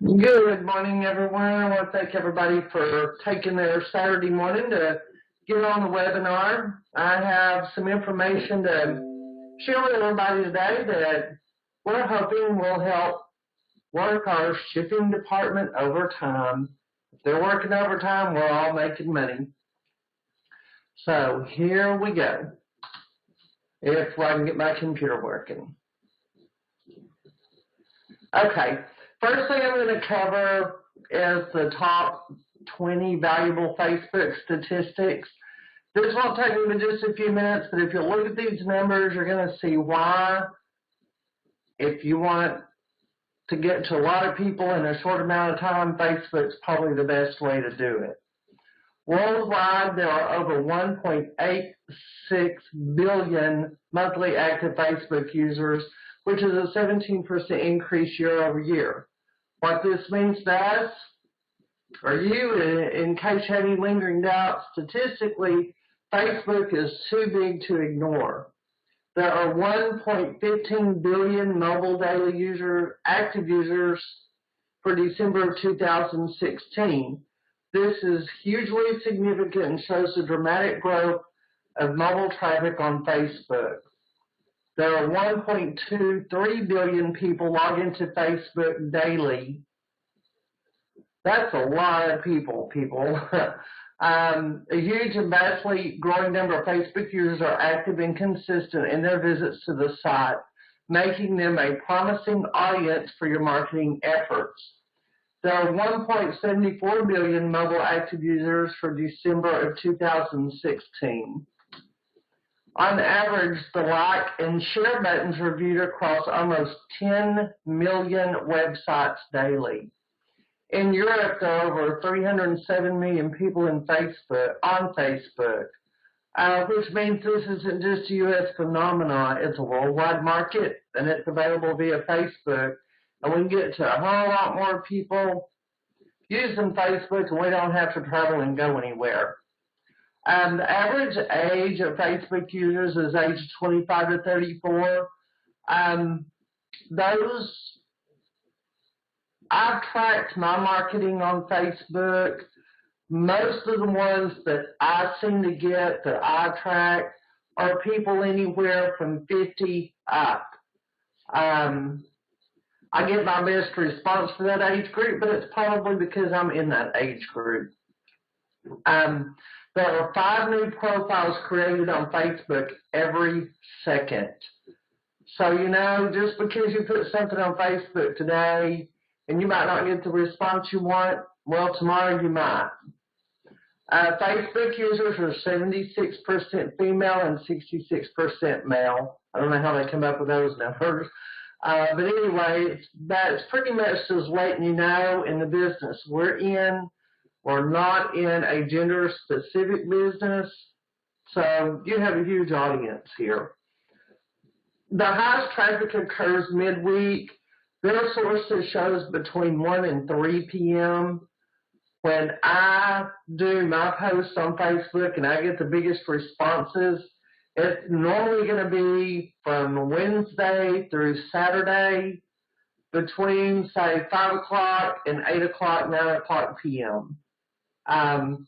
Good morning, everyone. I want to thank everybody for taking their Saturday morning to get on the webinar. I have some information to share with everybody today that we're hoping will help work our shipping department overtime. If they're working overtime, we're all making money. So here we go. If I can get my computer working. Okay. First thing I'm going to cover is the top 20 valuable Facebook statistics. This won't take me but just a few minutes, but if you look at these numbers, you're going to see why, if you want to get to a lot of people in a short amount of time, Facebook's probably the best way to do it. Worldwide, there are over 1.86 billion monthly active Facebook users, which is a 17% increase year over year. What this means to us, or you, in case you have any lingering doubts, statistically, Facebook is too big to ignore. There are 1.15 billion mobile daily active users for December of 2016. This is hugely significant and shows the dramatic growth of mobile traffic on Facebook. There are 1.23 billion people log into Facebook daily. That's a lot of people. A huge and vastly growing number of Facebook users are active and consistent in their visits to the site, making them a promising audience for your marketing efforts. There are 1.74 billion mobile active users for December of 2016. On average, the like and share buttons are viewed across almost 10 million websites daily. In Europe, there are over 307 million people on Facebook, which means this isn't just a U.S. phenomenon. It's a worldwide market, and it's available via Facebook. And we can get to a whole lot more people using Facebook, and we don't have to travel and go anywhere. The average age of Facebook users is age 25 to 34. I've tracked my marketing on Facebook. Most of the ones that I seem to get that I track are people anywhere from 50 up. I get my best response for that age group, but it's probably because I'm in that age group. There are 5 new profiles created on Facebook every second. So, just because you put something on Facebook today and you might not get the response you want, well, tomorrow you might. Facebook users are 76% female and 66% male. I don't know how they come up with those numbers. But anyway, that's pretty much just letting you know in the business we're in. We're not in a gender-specific business, so you have a huge audience here. The highest traffic occurs midweek. Their sources shows between 1 and 3 p.m. When I do my posts on Facebook and I get the biggest responses, it's normally going to be from Wednesday through Saturday between, say, 5 o'clock and 8 o'clock, 9 o'clock p.m. How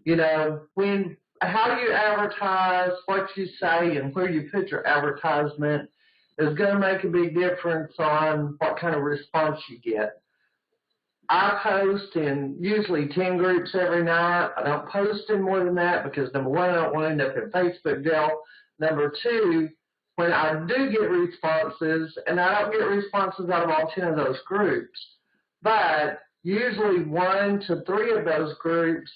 you advertise, what you say, and where you put your advertisement is going to make a big difference on what kind of response you get. I post in usually 10 groups every night. I don't post in more than that because, number one, I don't want to end up in Facebook jail. Number two, when I do get responses, and I don't get responses out of all 10 of those groups, but usually 1 to 3 of those groups,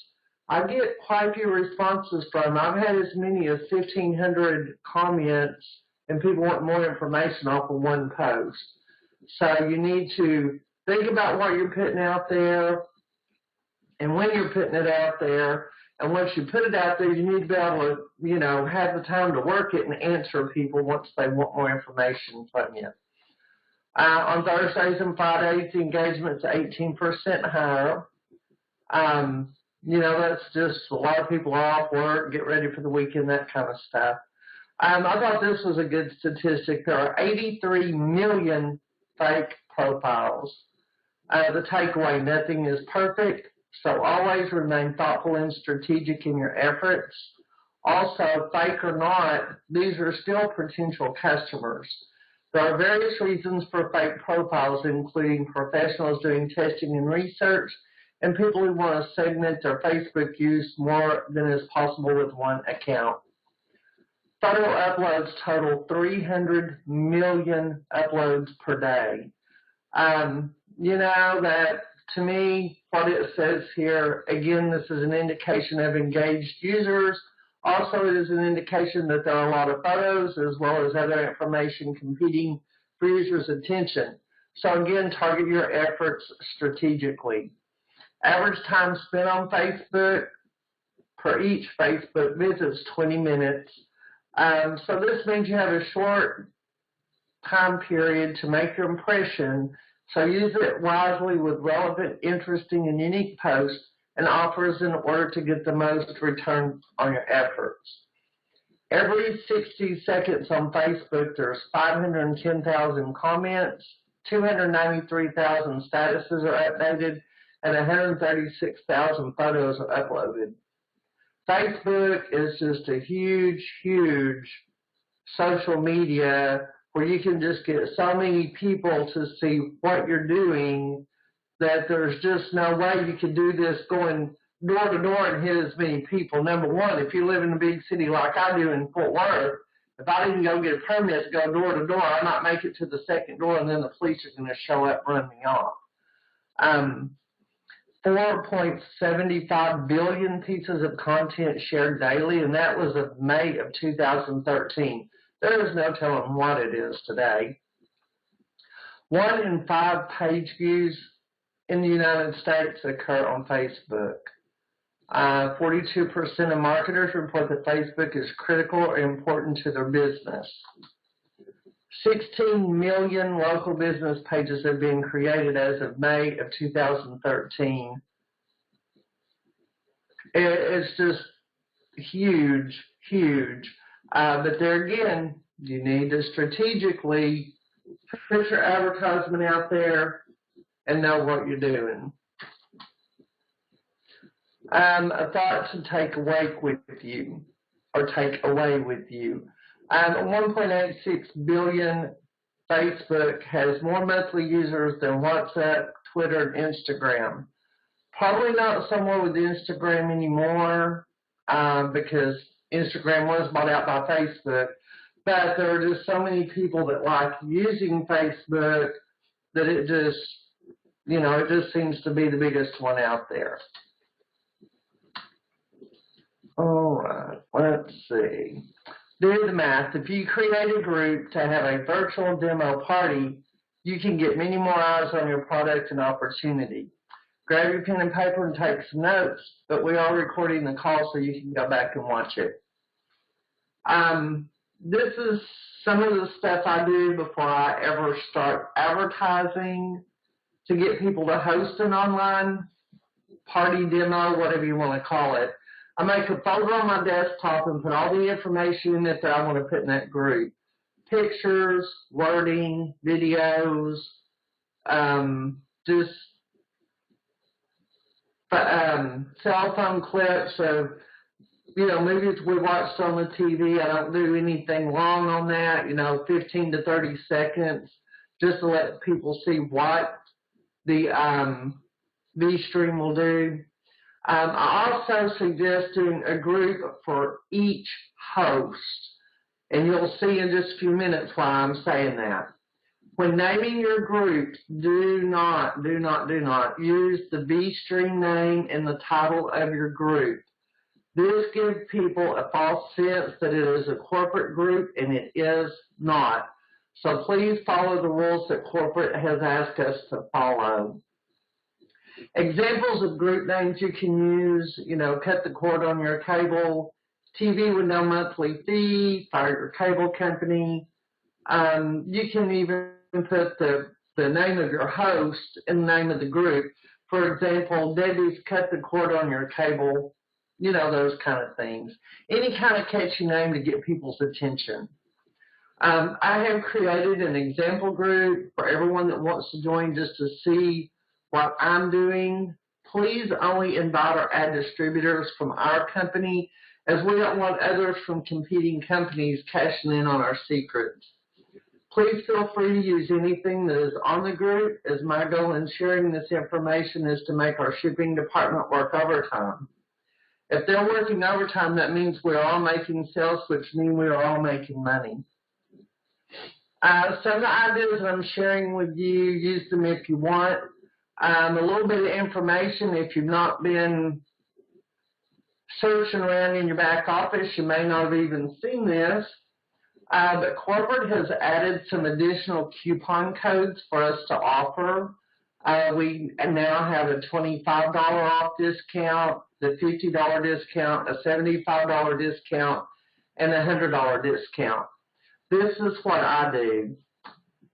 I get quite a few responses from. I've had as many as 1,500 comments and people want more information off of one post. So you need to think about what you're putting out there and when you're putting it out there. And once you put it out there, you need to be able to, have the time to work it and answer people once they want more information from you. On Thursdays and Fridays, the engagement's 18% higher. That's just a lot of people are off work, get ready for the weekend, that kind of stuff. I thought this was a good statistic. There are 83 million fake profiles. The takeaway, nothing is perfect, so always remain thoughtful and strategic in your efforts. Also, fake or not, these are still potential customers. There are various reasons for fake profiles, including professionals doing testing and research, and people who want to segment their Facebook use more than is possible with one account. Photo uploads total 300 million uploads per day. You know, that to me, what it says here, again, this is an indication of engaged users. Also, it is an indication that there are a lot of photos as well as other information competing for users' attention. So again, target your efforts strategically. Average time spent on Facebook per each Facebook visit is 20 minutes. So this means you have a short time period to make your impression, so use it wisely with relevant, interesting, and unique posts and offers in order to get the most return on your efforts. Every 60 seconds on Facebook, there's 510,000 comments, 293,000 statuses are updated, and 136,000 photos are uploaded. Facebook is just a huge, huge social media where you can just get so many people to see what you're doing that there's just no way you can do this going door to door and hit as many people. Number one, if you live in a big city like I do in Fort Worth, if I didn't go get a permit to go door to door, I might make it to the second door and then the police are going to show up and run me off. 4.75 billion pieces of content shared daily, and that was of May of 2013. There is no telling what it is today. 1 in 5 page views in the United States occur on Facebook. 42% of marketers report that Facebook is critical or important to their business. 16 million local business pages have been created as of May of 2013. It's just huge, huge. But there again, you need to strategically put your advertisement out there and know what you're doing. A thought to take away with you, or take away with you. 1.86 billion Facebook has more monthly users than WhatsApp, Twitter, and Instagram. Probably not somewhere with Instagram anymore because Instagram was bought out by Facebook. But there are just so many people that like using Facebook that it just, you know, it just seems to be the biggest one out there. All right, let's see. Do the math. If you create a group to have a virtual demo party, you can get many more eyes on your product and opportunity. Grab your pen and paper and take some notes, but we are recording the call so you can go back and watch it. This is some of the stuff I do before I ever start advertising to get people to host an online party demo, whatever you want to call it. I make a folder on my desktop and put all the information in it that I want to put in that group. Pictures, wording, videos, just cell phone clips of, you know, movies we watched on the TV. I don't do anything long on that, you know, 15 to 30 seconds, just to let people see what the V-Stream will do. I also suggest doing a group for each host, and you'll see in just a few minutes why I'm saying that. When naming your groups, do not use the V-Stream name in the title of your group. This gives people a false sense that it is a corporate group, and it is not. So please follow the rules that corporate has asked us to follow. Examples of group names you can use, you know, cut the cord on your cable, TV with no monthly fee, fire your cable company. You can even put the name of your host and the name of the group. For example, Debbie's cut the cord on your cable, you know, those kind of things. Any kind of catchy name to get people's attention. I have created an example group for everyone that wants to join just to see what I'm doing, please only invite or add distributors from our company, as we don't want others from competing companies cashing in on our secrets. Please feel free to use anything that is on the group, as my goal in sharing this information is to make our shipping department work overtime. If they're working overtime, that means we're all making sales, which means we're all making money. Some of the ideas that I'm sharing with you, use them if you want. A little bit of information, if you've not been searching around in your back office, you may not have even seen this, but corporate has added some additional coupon codes for us to offer. We now have a $25 off discount, the $50 discount, a $75 discount, and a $100 discount. This is what I do,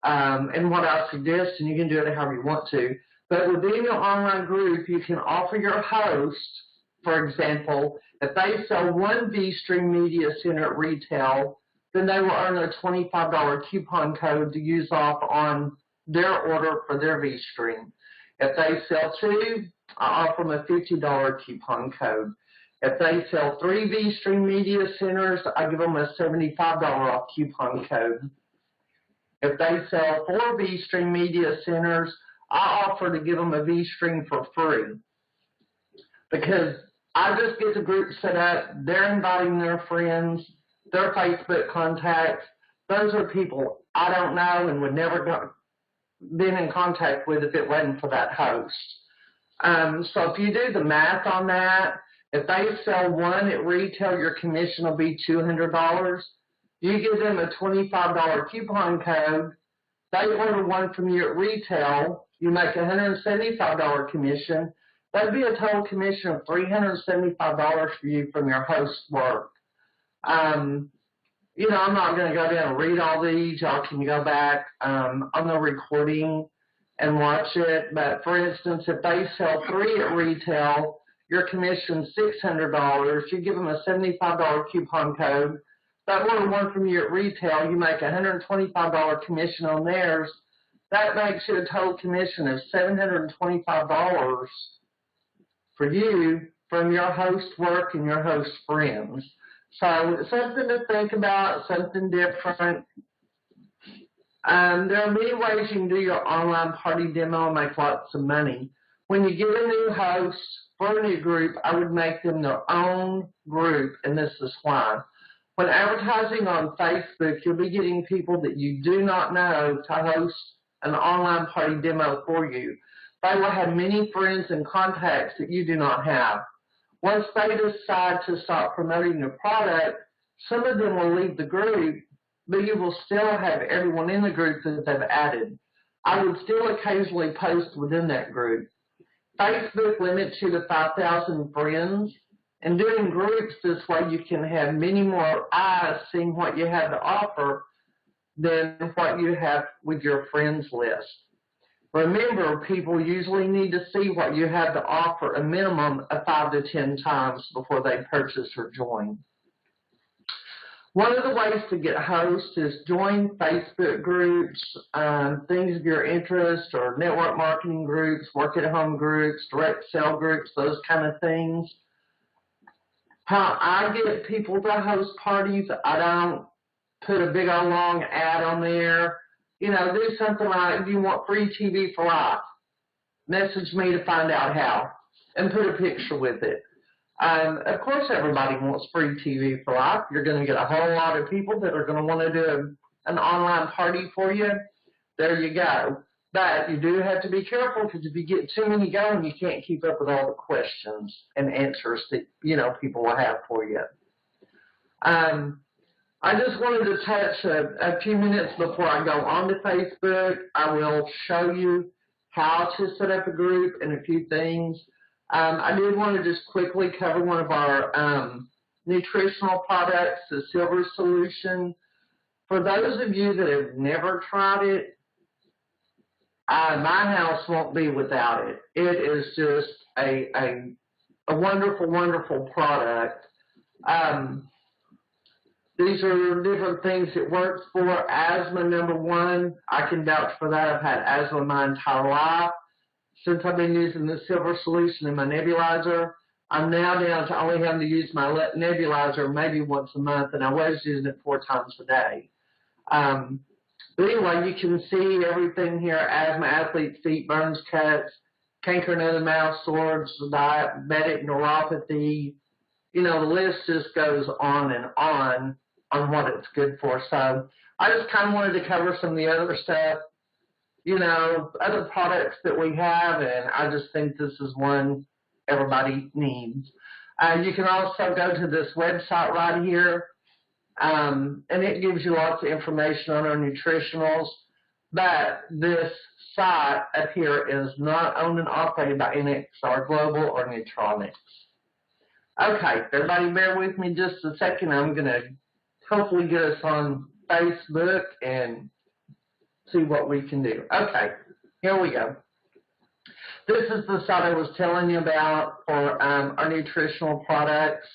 and what I suggest, and you can do it however you want to. But within your online group, you can offer your host, for example, if they sell one V-Stream Media Center at retail, then they will earn a $25 coupon code to use off on their order for their V-Stream. If they sell two, I offer them a $50 coupon code. If they sell 3 V-Stream Media Centers, I give them a $75 off coupon code. If they sell 4 V-Stream Media Centers, I offer to give them a V-Stream for free. Because I just get the group set up, they're inviting their friends, their Facebook contacts. Those are people I don't know and would never been in contact with if it wasn't for that host. So if you do the math on that, if they sell one at retail, your commission will be $200. You give them a $25 coupon code. They order one from you at retail. You make a $175 commission. That'd be a total commission of $375 for you from your host work. You know, I'm not going to go down and read all these. Y'all can go back on the recording and watch it. But for instance, if they sell 3 at retail, your commission's $600. You give them a $75 coupon code. That order one from you at retail, you make a $125 commission on theirs. That makes you a total commission of $725 for you from your host work and your host friends. So it's something to think about, something different. There are many ways you can do your online party demo and make lots of money. When you get a new host for a new group, I would make them their own group, and this is why. When advertising on Facebook, you'll be getting people that you do not know to host an online party demo for you. They will have many friends and contacts that you do not have. Once they decide to start promoting your product, some of them will leave the group, but you will still have everyone in the group that they've added. I would still occasionally post within that group. Facebook limits you to 5,000 friends, and doing groups this way you can have many more eyes seeing what you have to offer than what you have with your friends list. Remember, people usually need to see what you have to offer a minimum of 5 to 10 times before they purchase or join. One of the ways to get hosts is join Facebook groups, things of your interest, or network marketing groups, work-at-home groups, direct sale groups, those kind of things. How I get people to host parties, I don't put a big old long ad on there. You know, do something like, if you want free TV for life, message me to find out how, and put a picture with it. Of course, everybody wants free TV for life. You're going to get a whole lot of people that are going to want to do an online party for you. There you go. But you do have to be careful, because if you get too many going, you can't keep up with all the questions and answers that, you know, people will have for you. I just wanted to touch a few minutes before I go on to Facebook. I will show you how to set up a group and a few things. I did want to just quickly cover one of our nutritional products, the Silver Solution. For those of you that have never tried it, my house won't be without it. It is just a wonderful, wonderful product. These are different things it works for. Asthma, number one. I can vouch for that. I've had asthma my entire life. since I've been using the silver solution in my nebulizer, I'm now down to only having to use my nebulizer maybe once a month, and I was using it 4 times a day. But anyway, you can see everything here: asthma, athlete's feet, burns, cuts, canker and other mouth sores, diabetic neuropathy. You know, the list just goes on what it's good for. So I just kind of wanted to cover some of the other stuff, you know, other products that we have, and I just think this is one everybody needs. You can also go to this website right here, and it gives you lots of information on our nutritionals, but this site up here is not owned and operated by NXR Global or Nutronics. Okay, everybody bear with me just a second. I'm going to hopefully get us on Facebook and see what we can do. Okay, here we go. This is the site I was telling you about for our nutritional products.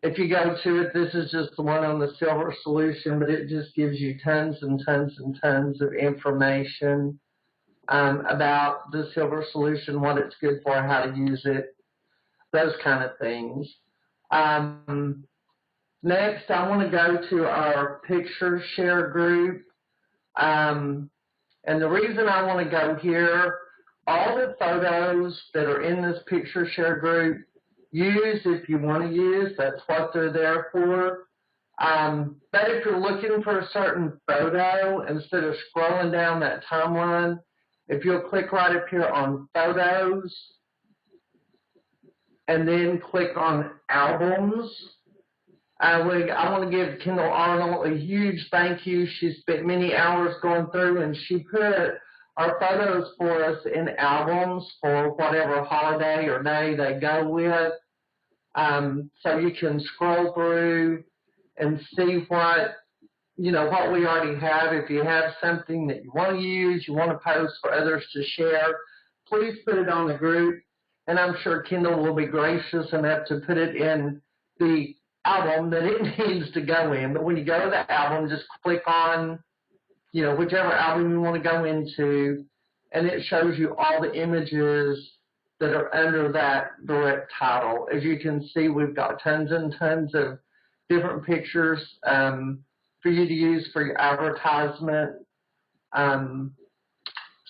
If you go to it, this is just the one on the silver solution, but it just gives you tons and tons and tons of information about the silver solution, what it's good for, how to use it, those kind of things. Next, I want to go to our picture share group. And the reason I want to go here, all the photos that are in this picture share group, use if you want to use. That's what they're there for. But if you're looking for a certain photo, instead of scrolling down that timeline, if you'll click right up here on photos, and then click on albums. I want to give Kendall Arnold a huge thank you. She spent many hours going through, and she put our photos for us in albums for whatever holiday or day they go with. So you can scroll through and see what we already have. If you have something that you want to use, you want to post for others to share, please put it on the group. And I'm sure Kendall will be gracious enough to put it in the album that it needs to go in. But when you go to the album, just click on, whichever album you want to go into, and it shows you all the images that are under that direct title. As you can see, we've got tons and tons of different pictures for you to use for your advertisement.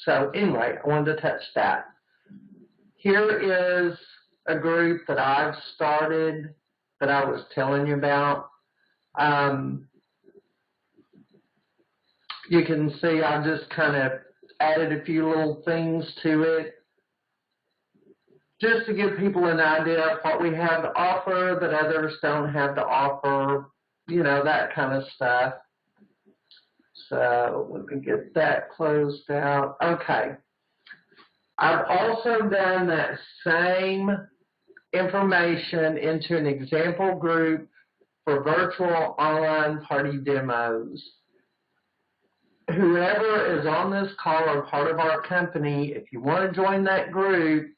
So anyway, I wanted to touch that. Here is a group that I've started that I was telling you about. You can see I just kind of added a few little things to it just to give people an idea of what we have to offer that others don't have to offer, that kind of stuff. So let me get that closed out. Okay. I've also done that same information into an example group for virtual online party demos. Whoever is on this call or part of our company, if you want to join that group,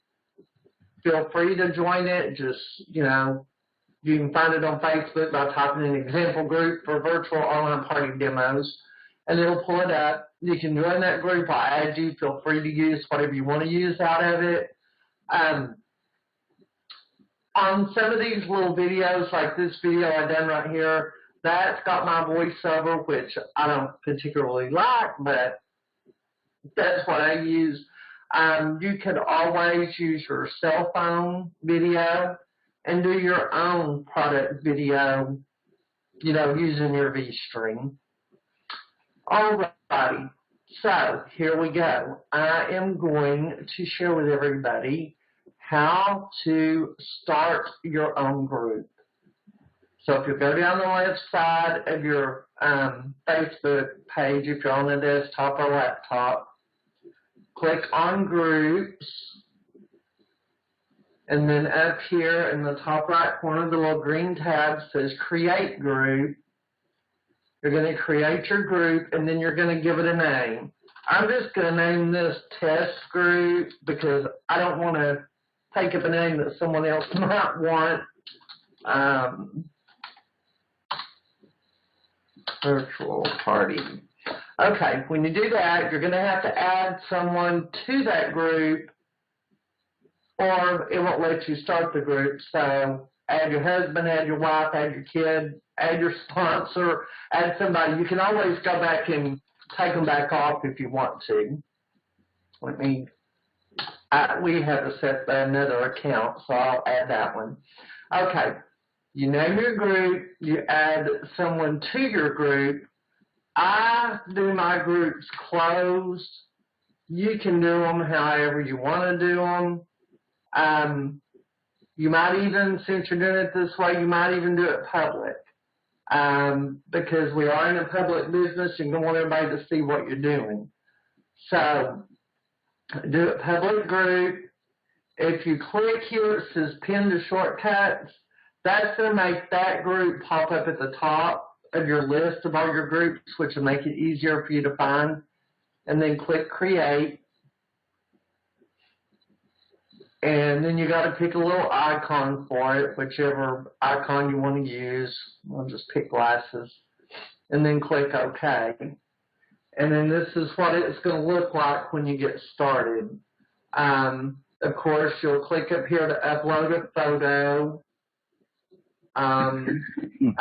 feel free to join it. Just, you can find it on Facebook by typing in example group for virtual online party demos, and it'll pull it up. You can join that group. I'll add you. Feel free to use whatever you want to use out of it. On some of these little videos, like this video I done right here, that's got my voiceover, which I don't particularly like, but that's what I use. You could always use your cell phone video and do your own product video, using your VStream. Alrighty, so here we go. I am going to share with everybody how to start your own group. So if you go down the left side of your Facebook page, if you're on a desktop or laptop, click on groups, and then up here in the top right corner, the little green tab says create group. You're going to create your group, and then you're going to give it a name. I'm just going to name this test group because I don't want to take up a name that someone else might want. Virtual party. Okay, when you do that, you're going to have to add someone to that group or it won't let you start the group. So add your husband, add your wife, add your kid, add your sponsor, add somebody. You can always go back and take them back off if you want to. We have to set another account, so I'll add that one. Okay, you name your group, you add someone to your group. I do my groups closed. You can do them however you want to do them. You might even, since you're doing it this way, you might even do it public. Because we are in a public business, you don't want everybody to see what you're doing. So, do it public group. If you click here, it says pin to shortcuts. That's going to make that group pop up at the top of your list of all your groups, which will make it easier for you to find. And then click create. And then you got to pick a little icon for it, whichever icon you want to use. I'll just pick glasses. And then click OK. And then this is what it's going to look like when you get started. Of course, you'll click up here to upload a photo. I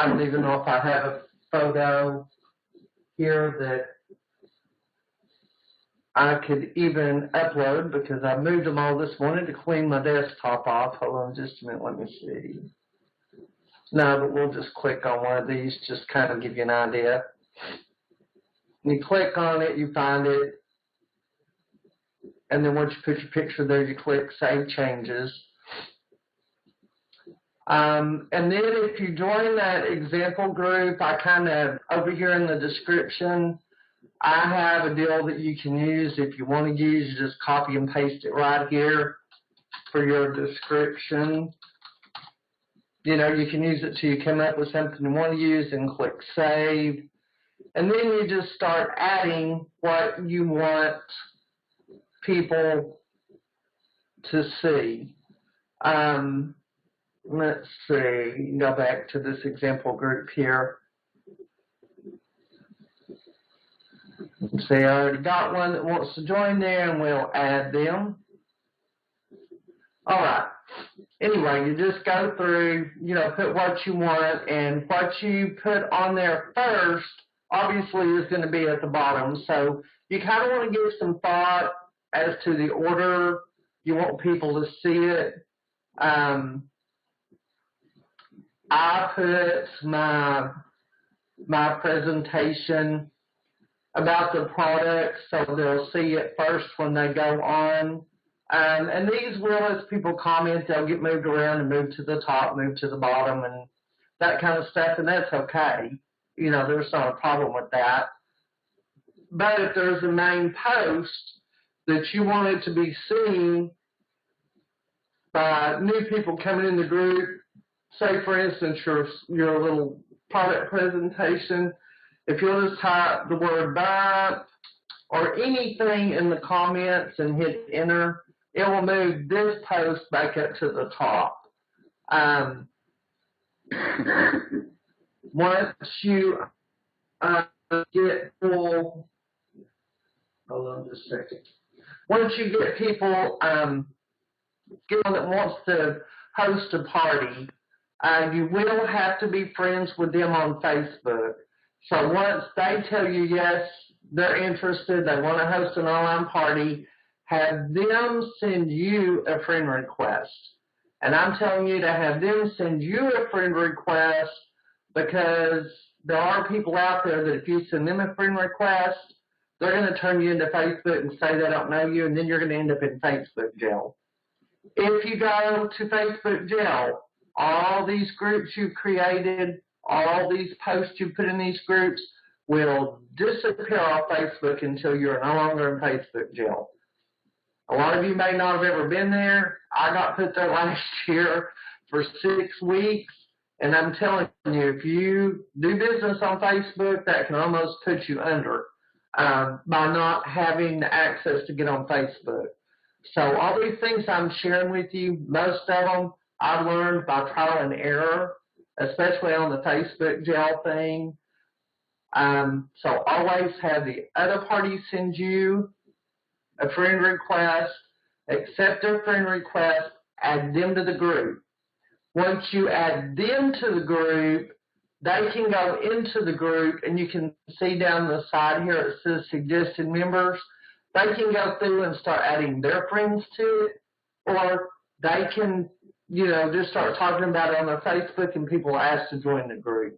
don't even know if I have a photo here that I could even upload because I moved them all this morning to clean my desktop off. Hold on just a minute, let me see. No, but we'll just click on one of these, just kind of give you an idea. You click on it, you find it, and then once you put your picture there, you click Save Changes. And then if you join that example group, I kind of, over here in the description, I have a deal that you can use. If you want to use, you just copy and paste it right here for your description. You know, you can use it till you come up with something you want to use and click Save. And then you just start adding what you want people to see. Let's see, go back to this example group here. See, I already got one that wants to join there, and we'll add them. All right. Anyway, you just go through, you know, put what you want, and what you put on there first, obviously, is going to be at the bottom. So you kind of want to give some thought as to the order you want people to see it. I put my presentation about the product, so they'll see it first when they go on. And these will, as people comment, they'll get moved around and moved to the top, moved to the bottom, and that kind of stuff, and that's okay. You know, there's not a problem with that. But if there's a main post that you want it to be seen by new people coming in the group, say, for instance, your little product presentation, if you'll just type the word "bump" or anything in the comments and hit enter, it will move this post back up to the top. Once you get full, hold on just a second. Once you get people, get one that wants to host a party, you will have to be friends with them on Facebook. So once they tell you yes, they're interested, they want to host an online party, have them send you a friend request. And I'm telling you to have them send you a friend request because there are people out there that if you send them a friend request, they're going to turn you into Facebook and say they don't know you, and then you're going to end up in Facebook jail. If you go to Facebook jail, all these groups you've created, all these posts you put in these groups will disappear off Facebook until you're no longer in Facebook jail. A lot of you may not have ever been there. I got put there last year for 6 weeks, and I'm telling you, if you do business on Facebook, that can almost put you under by not having the access to get on Facebook. So all these things I'm sharing with you, most of them I learned by trial and error, especially on the Facebook jail thing. So always have the other party send you a friend request, accept their friend request, add them to the group. Once you add them to the group, they can go into the group, and you can see down the side here it says suggested members. They can go through and start adding their friends to it, or they can, just start talking about it on their Facebook, and people ask to join the group.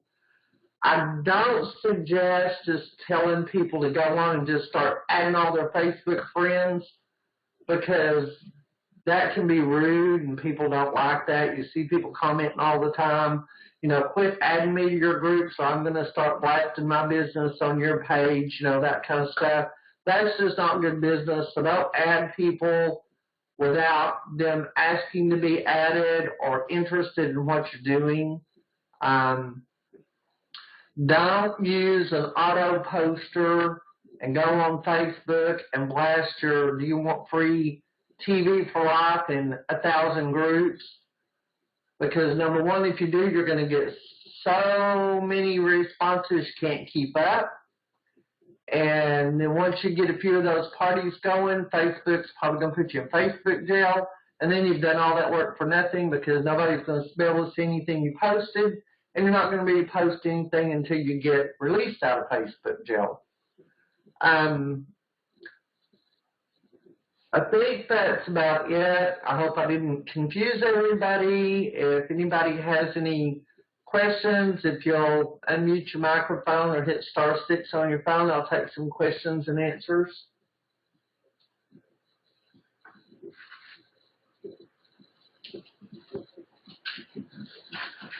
I don't suggest just telling people to go on and just start adding all their Facebook friends, because that can be rude and people don't like that. You see people commenting all the time, quit adding me to your group, so I'm going to start blasting my business on your page, that kind of stuff. That's just not good business. So don't add people without them asking to be added or interested in what you're doing. Don't use an auto poster and go on Facebook and blast your "Do you want free TV for life" in 1,000 groups. Because number one, if you do, you're going to get so many responses you can't keep up. And then once you get a few of those parties going, Facebook's probably going to put you in Facebook jail. And then you've done all that work for nothing, because nobody's going to be able to see anything you posted. And you're not going to be posting anything until you get released out of Facebook jail. I think that's about it. I hope I didn't confuse everybody. If anybody has any questions, if you'll unmute your microphone or hit *6 on your phone, I'll take some questions and answers.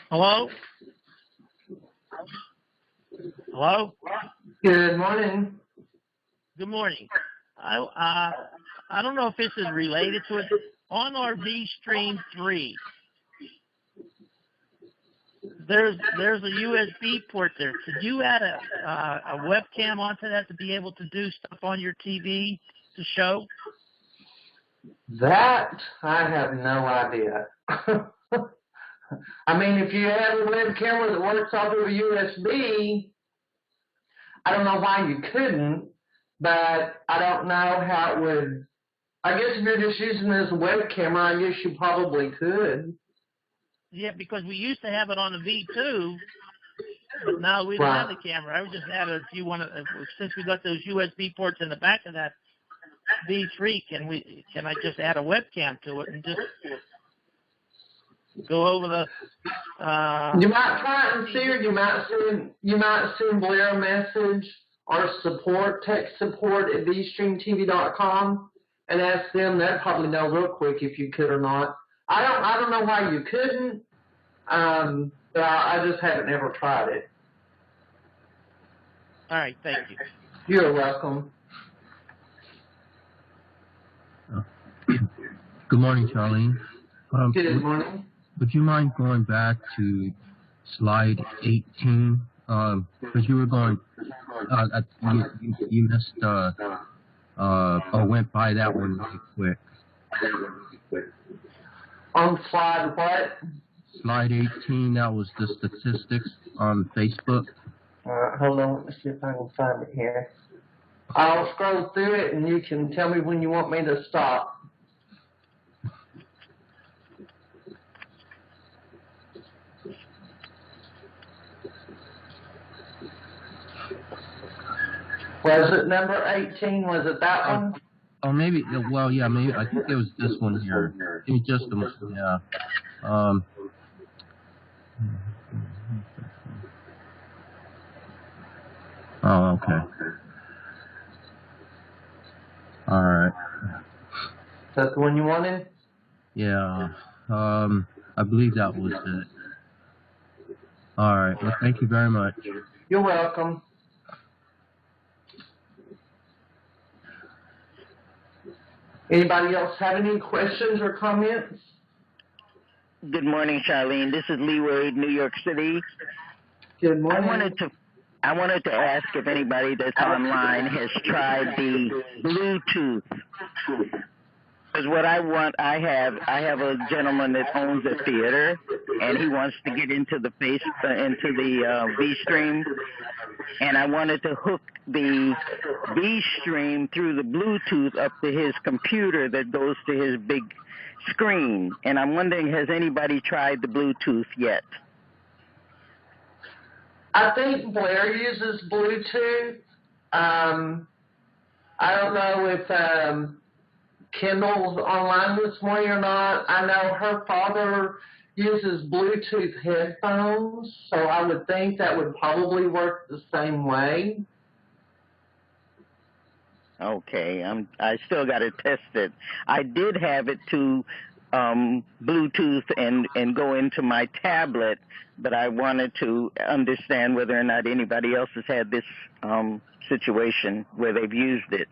Hello? Hello? Good morning. Good morning. I don't know if this is related to it. On our VStream 3, there's a USB port there. Could you add a webcam onto that to be able to do stuff on your TV to show? That I have no idea. I mean, if you have a web camera that works off of a USB, I don't know why you couldn't, but I don't know how it would. I guess if you're just using it as a web camera, I guess you probably could. Yeah, because we used to have it on the V2, but now we don't have the camera. I would just add it if you want to. Since we got those USB ports in the back of that V3, can I just add a webcam to it and just go over the? You might try it and see, or you might send Blair a message or text support at vstreamtv.com and ask them. They'd probably know real quick if you could or not. I don't know why you couldn't, but I just haven't ever tried it. All right, thank you. You're welcome. Good morning, Charlene. Good morning. Would you mind going back to slide 18? Because you were going, you missed, or went by that one really quick. On slide what? Slide 18, that was the statistics on Facebook. Hold on, let me see if I can find it here. I'll scroll through it and you can tell me when you want me to stop. Was it number 18? Was it that one? Oh, maybe, well, yeah, maybe, I think it was this one here. Give me just a moment, yeah. Oh, okay. All right. Is that the one you wanted? Yeah. I believe that was it. All right. Well, thank you very much. You're welcome. Anybody else have any questions or comments? Good morning, Charlene. This is Lee Wade, New York City. Good morning. I wanted to ask if anybody that's online has tried the Bluetooth. Because what I have a gentleman that owns a theater, and he wants to get into the VStream, and I wanted to hook the V stream through the Bluetooth up to his computer that goes to his big screen. And I'm wondering, has anybody tried the Bluetooth yet? I think Blair uses Bluetooth. I don't know if Kendall's online this morning or not. I know her father uses Bluetooth headphones, so I would think that would probably work the same way. Okay, I still got to test it. I did have it to Bluetooth and go into my tablet, but I wanted to understand whether or not anybody else has had this situation where they've used it.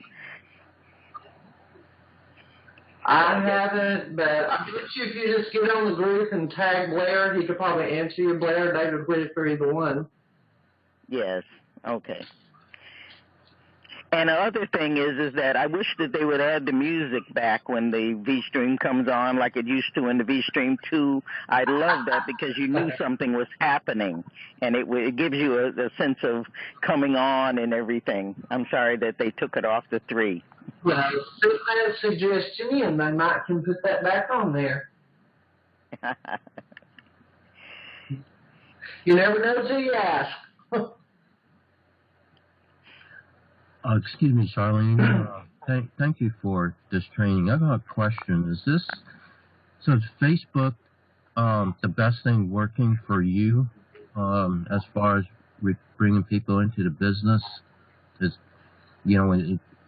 I haven't, but I bet you if you just get on the group and tag Blair, he could probably answer you, Blair, David Whitaker, either one. Yes, okay. And the other thing is that I wish that they would add the music back when the V-Stream comes on like it used to in the V-Stream 2. I love that because you knew something was happening, and it gives you a sense of coming on and everything. I'm sorry that they took it off the 3. Well, put that suggestion in. They might can put that back on there. You never know till you ask. Excuse me, Charlene. Thank you for this training. I've got a question. Is Facebook the best thing working for you as far as bringing people into the business?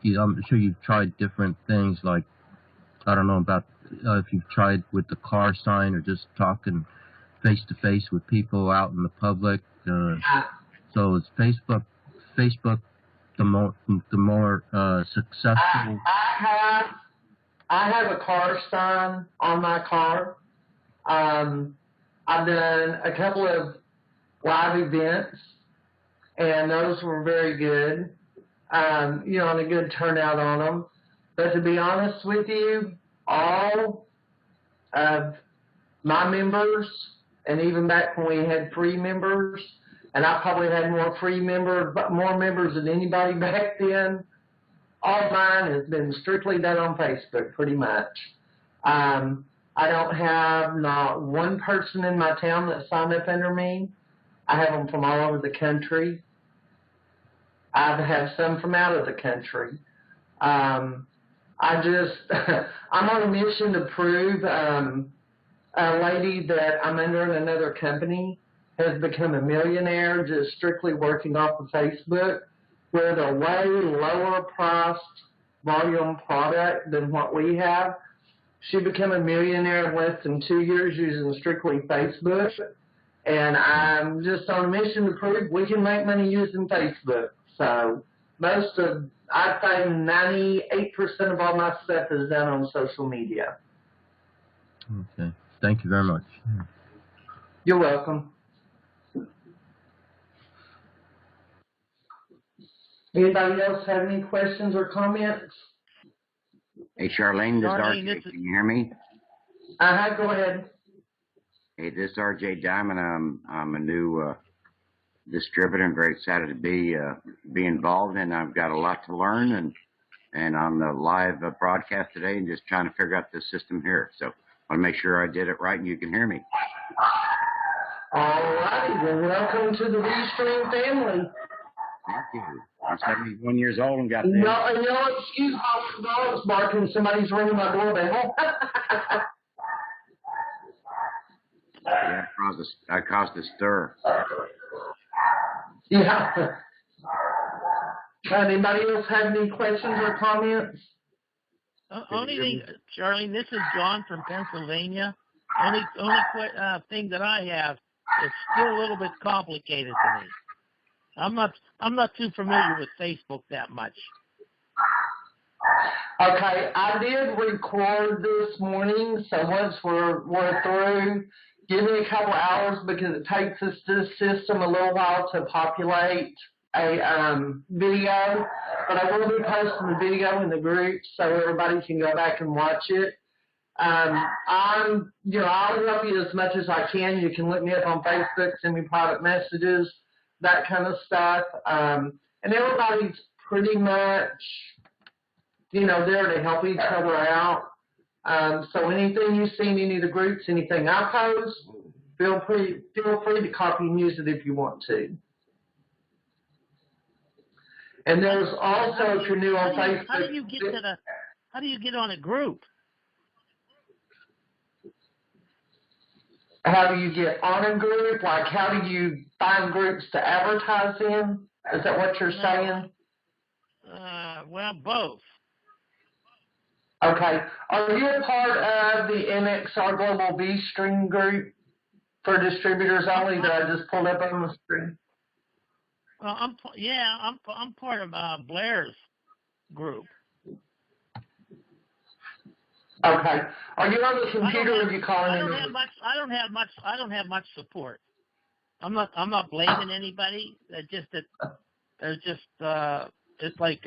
I'm sure you've tried different things, like, I don't know about if you've tried with the car sign or just talking face-to-face with people out in the public. So is Facebook the more successful? I have a car sign on my car. I've done a couple of live events, and those were very good. And a good turnout on them. But to be honest with you, all of my members, and even back when we had free members, and I probably had more members than anybody back then, all mine has been strictly done on Facebook, pretty much. I don't have not one person in my town that signed up under me. I have them from all over the country. I have some from out of the country. I'm on a mission to prove a lady that I'm under in another company has become a millionaire just strictly working off of Facebook with a way lower priced volume product than what we have. She became a millionaire in less than 2 years using strictly Facebook. And I'm just on a mission to prove we can make money using Facebook. So I'd say 98% of all my stuff is done on social media. Okay. Thank you very much. You're welcome. Anybody else have any questions or comments? Hey, Charlene, this is Charlene, RJ. Can you hear me? Go ahead. Hey, this is RJ Diamond. I'm a new distributor and very excited to be involved, and I've got a lot to learn and on the live broadcast today and just trying to figure out this system here. So I want to make sure I did it right and you can hear me. All righty. Well, welcome to the V-Stream family. Thank you. I'm 71 years old and got this. No, excuse my dog's barking. Somebody's ringing my doorbell. Yeah, I caused a stir. Yeah. Anybody else have any questions or comments? Only thing, Charlene, this is John from Pennsylvania. Only thing that I have is still a little bit complicated to me. I'm not too familiar with Facebook that much. Okay, I did record this morning, so once we're through, give me a couple hours because it takes this system a little while to populate a video, but I will be posting the video in the group so everybody can go back and watch it. I'll help you as much as I can. You can look me up on Facebook, send me private messages. that kind of stuff. And everybody's pretty much, there to help each other out. So anything you see in any of the groups, anything I post, feel free to copy and use it if you want to. And there's also, if you're new on Facebook, how do you get on a group? How do you get on a group? Like, how do you find groups to advertise in? Is that what you're saying? Well, both. Okay. Are you a part of the NXR Global V-Stream group for distributors only that I just pulled up on the screen? Well, I'm part of Blair's group. Okay. Are you on the computer or are you calling in? I don't have much support. I'm not blaming anybody. It's like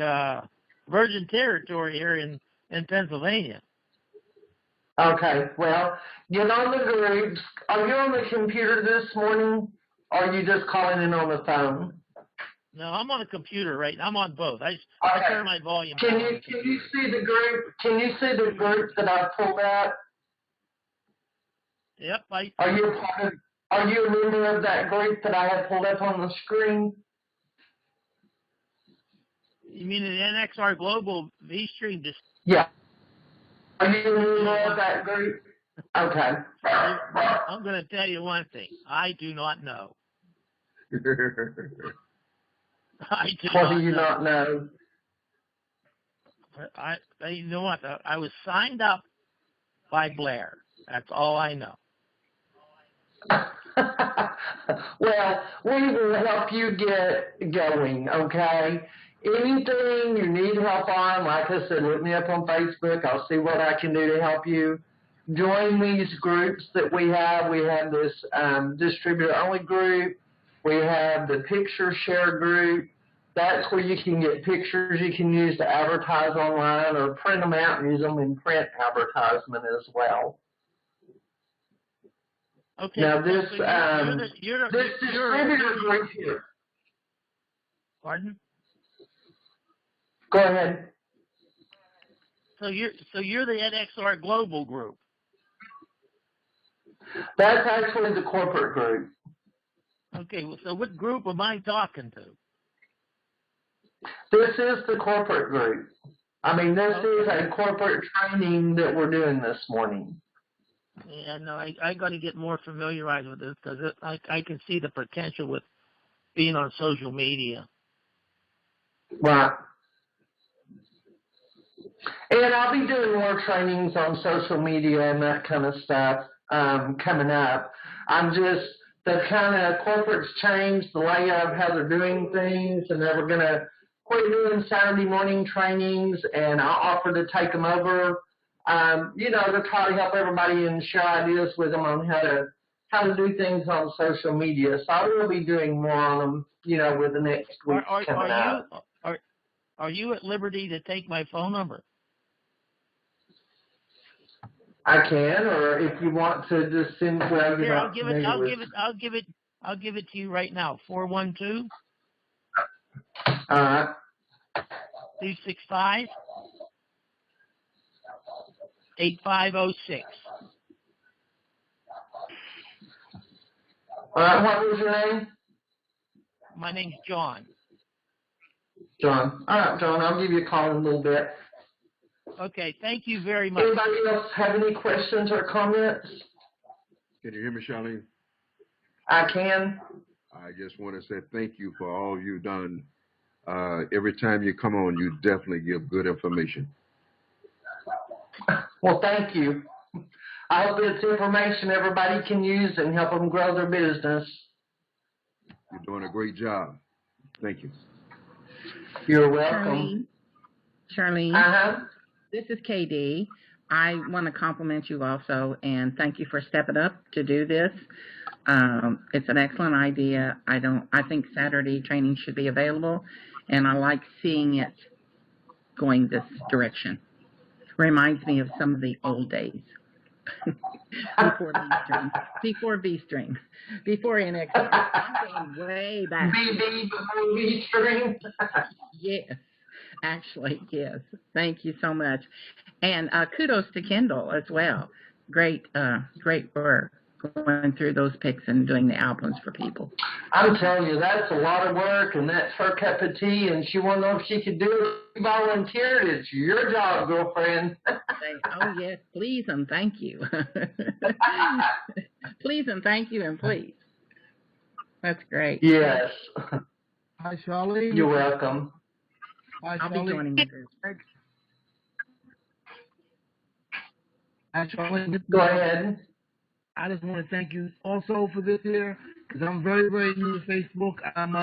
virgin territory here in Pennsylvania. Okay. Well, get on the groups. Are you on the computer this morning or are you just calling in on the phone? No, I'm on the computer right now. I'm on both. I turn my volume Can down. you see the group? Can you see the group that I pulled out? Yep. Are you a member of that group that I have pulled up on the screen? You mean the NXR Global V-Stream? Yeah. Are you a member of that group? Okay. I'm going to tell you one thing. I do not know. What do you not know? You know what? I was signed up by Blair. That's all I know. Well, we will help you get going, okay? Anything you need help on, like I said, look me up on Facebook. I'll see what I can do to help you. Join these groups that we have. We have this distributor-only group. We have the picture share group. That's where you can get pictures you can use to advertise online or print them out and use them in print advertisement as well. Okay. Now this you're distributor group here. Pardon? Go ahead. So you're the NXR Global group. That's actually the corporate group. Okay. Well, so what group am I talking to? This is the corporate group. This is a corporate training that we're doing this morning. Yeah, no, I got to get more familiarized with this because I can see the potential with being on social media. Right. And I'll be doing more trainings on social media and that kind of stuff coming up. The kind of corporates changed the layout of how they're doing things, and they were going to quit doing Saturday morning trainings, and I offered to take them over, to try to help everybody and share ideas with them on how to do things on social media. So I will be doing more on them, with the next week coming up. Are you at liberty to take my phone number? I can, or if you want to just send. Well, here, I'll give it to you right now. 412. 265 8506. What was your name? My name's John. John. All right, John. I'll give you a call in a little bit. Okay. Thank you very much. Anybody else have any questions or comments? Can you hear me, Charlene? I can. I just want to say thank you for all you've done. Every time you come on, you definitely give good information. Well, thank you. I hope it's information everybody can use and help them grow their business. You're doing a great job. Thank you. You're welcome. Charlene, Uh-huh. this is KD. I want to compliment you also and thank you for stepping up to do this. It's an excellent idea. I think Saturday training should be available, and I like seeing it going this direction. Reminds me of some of the old days. Before B-Stream. Before B-Stream. Before NXT. I'm going way back. BB before B-Stream. Yes. Actually, yes. Thank you so much. And kudos to Kendall as well. Great work going through those picks and doing the albums for people. I'm telling you, that's a lot of work, and that's her cup of tea, and she wanted to know if she could do it. She volunteered. It's your job, girlfriend. Oh, yes. Please and thank you. Please and thank you and please. That's great. Yes. Hi, Charlie. You're welcome. Hi, I'll Charlie. be joining the group. Hi, Charlie. Go ahead. I just want to thank you also for this here, because I'm very, very new to Facebook. I'm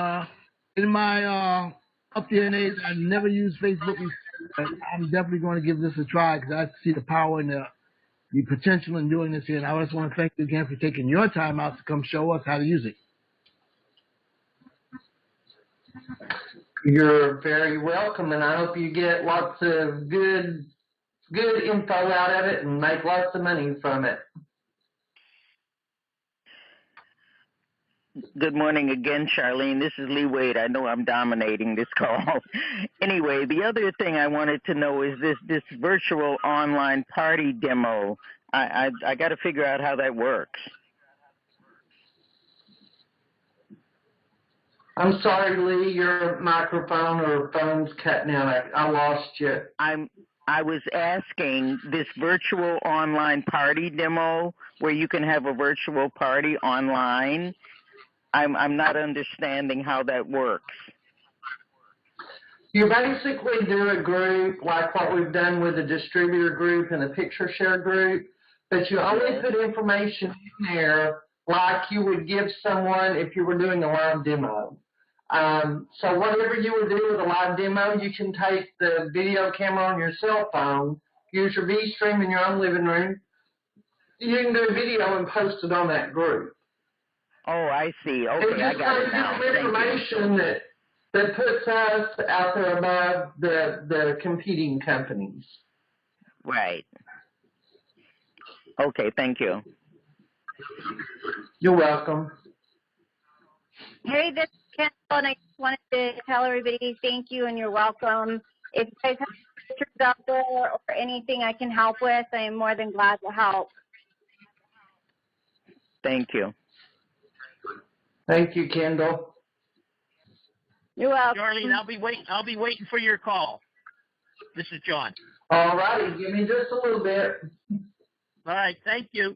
in my up there in age. I never used Facebook, but I'm definitely going to give this a try because I see the power and the potential in doing this here. And I just want to thank you again for taking your time out to come show us how to use it. You're very welcome, and I hope you get lots of good info out of it and make lots of money from it. Good morning again, Charlene. This is Lee Wade. I know I'm dominating this call. Anyway, the other thing I wanted to know is this virtual online party demo. I got to figure out how that works. I'm sorry, Lee, your microphone or phone's cutting out. I lost you. I was asking this virtual online party demo where you can have a virtual party online. I'm not understanding how that works. You basically do a group like what we've done with the distributor group and the picture share group, but you only put information in there like you would give someone if you were doing a live demo. So whatever you would do with a live demo, you can take the video camera on your cell phone, use your V-Stream in your own living room. You can do a video and post it on that group. Oh, I see. Okay, I got it now. It's information that puts us out there above the competing companies. Right. Okay, thank you. You're welcome. Hey, this is Kendall, and I just wanted to tell everybody thank you and you're welcome. If you guys have pictures out there or anything I can help with, I am more than glad to help. Thank you. Thank you, Kendall. You're welcome. Charlene, I'll be waiting for your call. This is John. All righty, give me just a little bit. All right, thank you.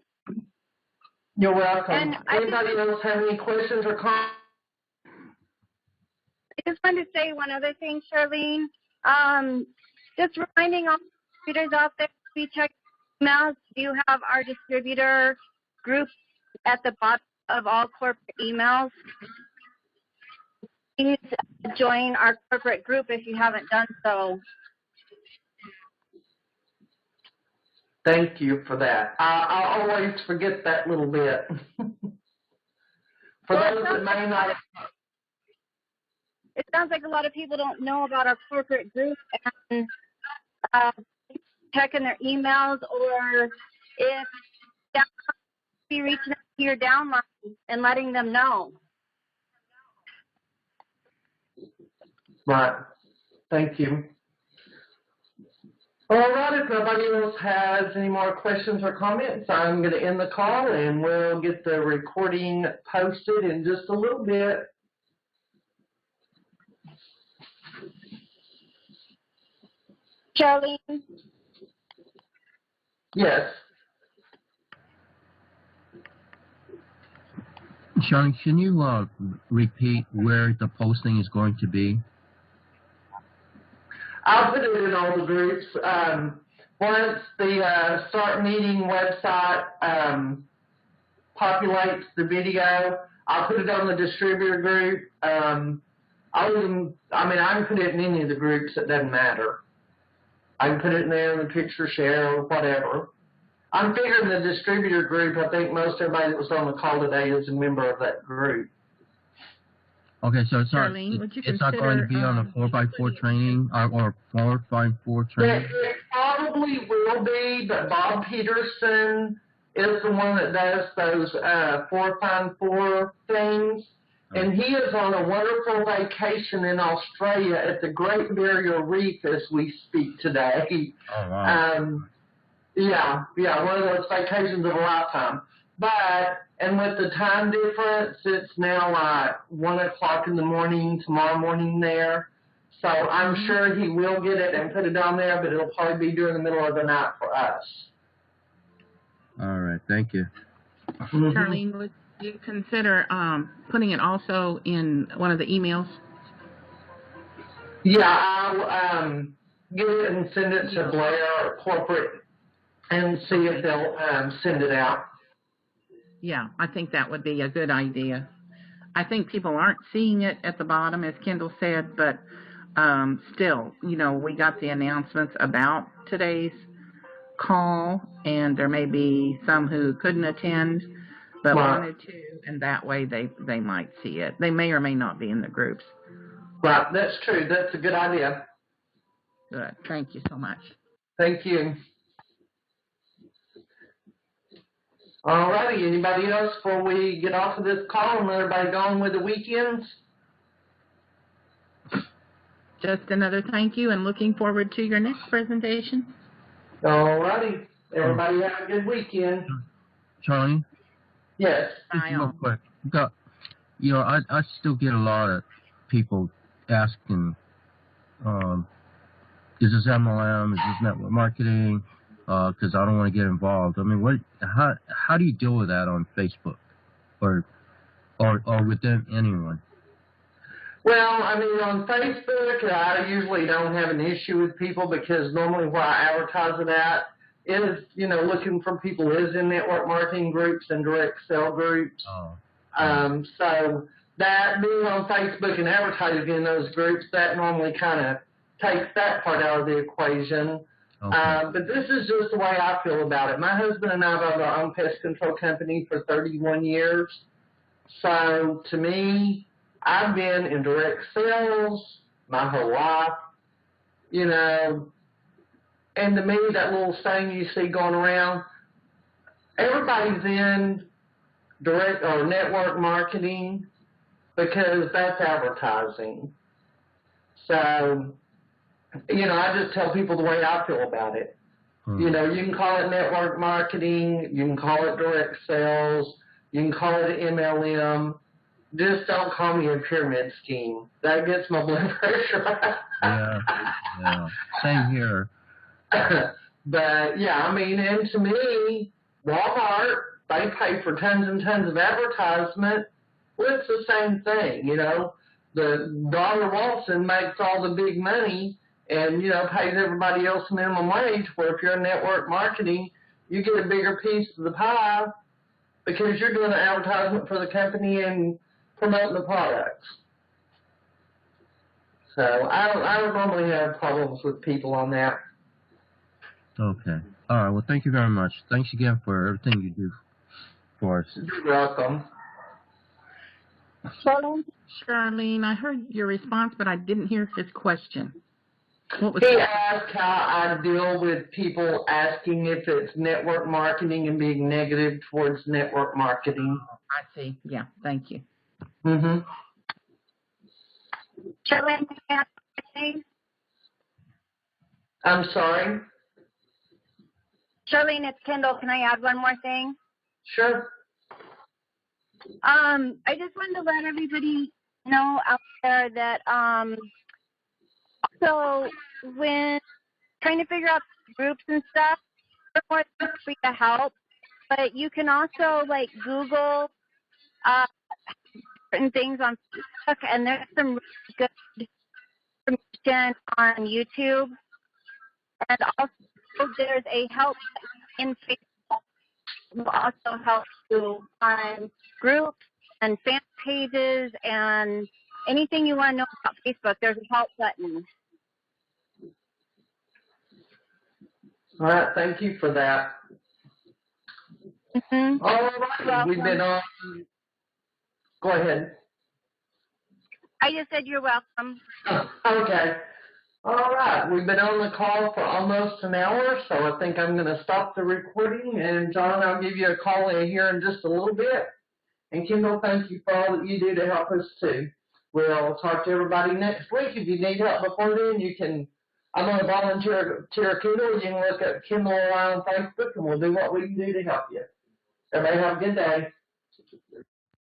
You're welcome. And Anybody else have any questions or comments? I just wanted to say one other thing, Charlene. Just reminding all distributors out there, we check emails. You have our distributor group at the bottom of all corporate emails. Please join our corporate group if you haven't done so. Thank you for that. I always forget that little bit. For those that may not. It sounds like a lot of people don't know about our corporate group and checking their emails, or if be reaching out to your downline and letting them know. Right. Thank you. All right, if nobody else has any more questions or comments, I'm going to end the call and we'll get the recording posted in just a little bit. Charlene? Yes. Sean, can you repeat where the posting is going to be? I'll put it in all the groups. Once the Start Meeting website populates the video, I'll put it on the distributor group. I can put it in any of the groups. It doesn't matter. I can put it in there in the picture share or whatever. I'm figuring the distributor group, I think most everybody that was on the call today is a member of that group. Okay, so it's not, Charlene, would you it's not going to be on a 4x4 training or 4x4 training? It probably will be, but Bob Peterson is the one that does those 4x4 things. And he is on a wonderful vacation in Australia at the Great Barrier Reef as we speak today. Oh, wow. Yeah, one of those vacations of a lifetime. But, and with the time difference, it's now like 1 o'clock in the morning tomorrow morning there. So I'm sure he will get it and put it on there, but it'll probably be during the middle of the night for us. All right, thank you. Charlene, would you consider putting it also in one of the emails? Yeah, I'll get it and send it to Blair corporate and see if they'll send it out. Yeah, I think that would be a good idea. I think people aren't seeing it at the bottom, as Kendall said, but still, we got the announcements about today's call, and there may be some who couldn't attend but wanted to, and that way they might see it. They may or may not be in the groups. Right, that's true. That's a good idea. Good. Thank you so much. Thank you. All righty, anybody else before we get off of this call and let everybody go on with the weekends? Just another thank you and looking forward to your next presentation. All righty. Everybody have a good weekend. Charlie? Yes. Just real quick. I still get a lot of people asking, is this MLM, is this network marketing? Because I don't want to get involved. I mean, how do you deal with that on Facebook or with anyone? Well, I mean, on Facebook, I usually don't have an issue with people because normally where I advertise it at is, looking for people is in network marketing groups and direct sell groups. Oh. So that being on Facebook and advertising in those groups, that normally kind of takes that part out of the equation. Okay. But this is just the way I feel about it. My husband and I have our own pest control company for 31 years. So to me, I've been in direct sales my whole life, and to me, that little saying you see going around, everybody's in direct or network marketing because that's advertising. So, I just tell people the way I feel about it. You can call it network marketing, you can call it direct sales, you can call it MLM. Just don't call me a pyramid scheme. That gets my blood pressure up. Yeah. Same here. But, yeah, I mean, and to me, Walmart, they pay for tons and tons of advertisement. Well, it's the same thing, The Dr. Walton makes all the big money and, pays everybody else minimum wage, where if you're in network marketing, you get a bigger piece of the pie because you're doing the advertisement for the company and promoting the products. So I don't normally have problems with people on that. Okay. All right. Well, thank you very much. Thanks again for everything you do for us. You're welcome. Charlene, I heard your response, but I didn't hear his question. What was He that? asked how I deal with people asking if it's network marketing and being negative towards network marketing. I see. Yeah. Thank you. Mm-hmm. Charlene, can I ask a thing? I'm sorry? Charlene, it's Kendall. Can I add one more thing? Sure. I just wanted to let everybody know out there that also when trying to figure out groups and stuff, we're more than free to help. But you can also Google certain things on Facebook, and there's some really good information on YouTube. And also there's a help in Facebook will also help you on groups and fan pages and anything you want to know about Facebook. There's a help button. All right. Thank you for that. Mm-hmm. All right. We've been on. Go ahead. I just said you're welcome. Okay. All right, we've been on the call for almost an hour, so I think I'm gonna stop the recording, and John, I'll give you a call in here in just a little bit. And Kendall, thank you for all that you do to help us too. We'll talk to everybody next week. If you need help before then, I'm gonna volunteer to Kendall. You can look at Kendall on Facebook, and we'll do what we can do to help you. Everybody have a good day.